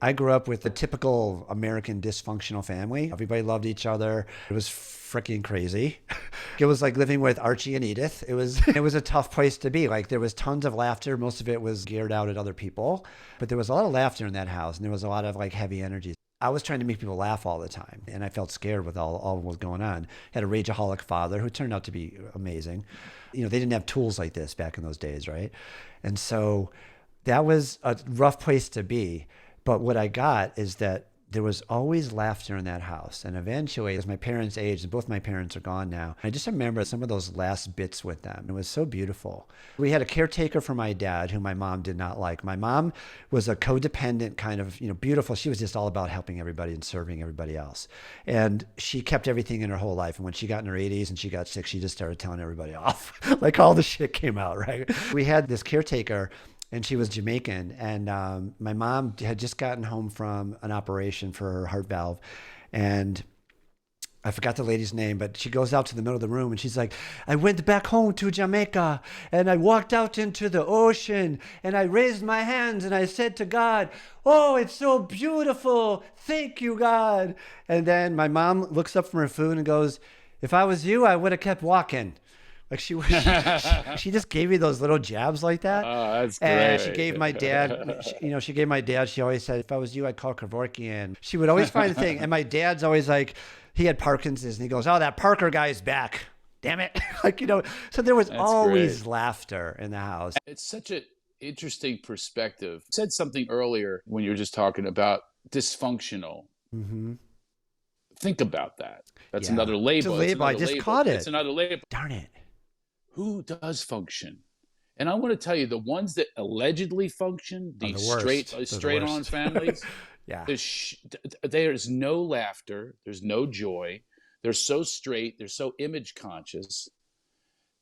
I grew up with a typical American dysfunctional family. Everybody loved each other. It was freaking crazy. It was like living with Archie and Edith. It was a tough place to be. Like there was tons of laughter. Most of it was geared out at other people, but there was a lot of laughter in that house, and there was a lot of like heavy energy. I was trying to make people laugh all the time, and I felt scared with all what was going on. Had a rageaholic father who turned out to be amazing. They didn't have tools like this back in those days, right? And so that was a rough place to be. But what I got is that there was always laughter in that house. And eventually, as my parents aged, and both my parents are gone now, I just remember some of those last bits with them. It was so beautiful. We had a caretaker for my dad who my mom did not like. My mom was a codependent kind of, beautiful. She was just all about helping everybody and serving everybody else. And she kept everything in her whole life. And when she got in her 80s and she got sick, she just started telling everybody off. Like all the shit came out, right? We had this caretaker and she was Jamaican. And my mom had just gotten home from an operation for her heart valve. And I forgot the lady's name, but she goes out to the middle of the room and she's like, I went back home to Jamaica and I walked out into the ocean and I raised my hands and I said to God, oh, it's so beautiful. Thank you, God. And then my mom looks up from her food and goes, if I was you, I would have kept walking. Like she just gave me those little jabs like that. Oh, that's And great. she gave my dad, she gave my dad, she always said, if I was you, I'd call Kevorkian. She would always find a thing. And my dad's always like, he had Parkinson's and he goes, oh, that Parker guy's back. Damn it. So there was That's always great. laughter in the house. It's such an interesting perspective. You said something earlier when you were just talking about dysfunctional. Mm-hmm. Think about that. That's Yeah. another It's a label. It's label. I another just label. caught it. It's another label. Darn it. Who does function? And I want to tell you, the ones that allegedly function, Are the the worst. straight They're the straight on worst. families, Yeah. there's no laughter, there's no joy. They're so straight, they're so image conscious.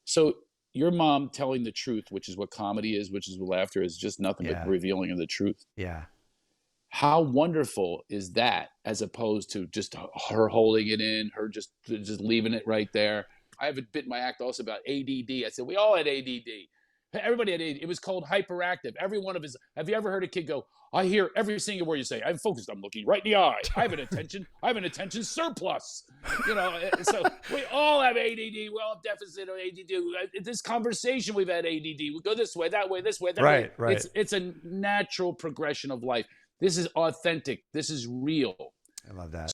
So your mom telling the truth, which is what comedy is, which is what laughter is, just nothing Yeah. but revealing of the truth. Yeah. How wonderful is that, as opposed to just her holding it in, her just leaving it right there. I have a bit in my act also about ADD. I said we all had ADD. Everybody had ADD. It was called hyperactive. Every one of us. Have you ever heard a kid go, I hear every single word you say. I'm focused. I'm looking right in the eye. I have an attention surplus. So we all have ADD. We all have deficit of ADD. This conversation, we've had ADD. We go this way, that way, this way, that way. Right. It's a natural progression of life. This is authentic. This is real. I love that.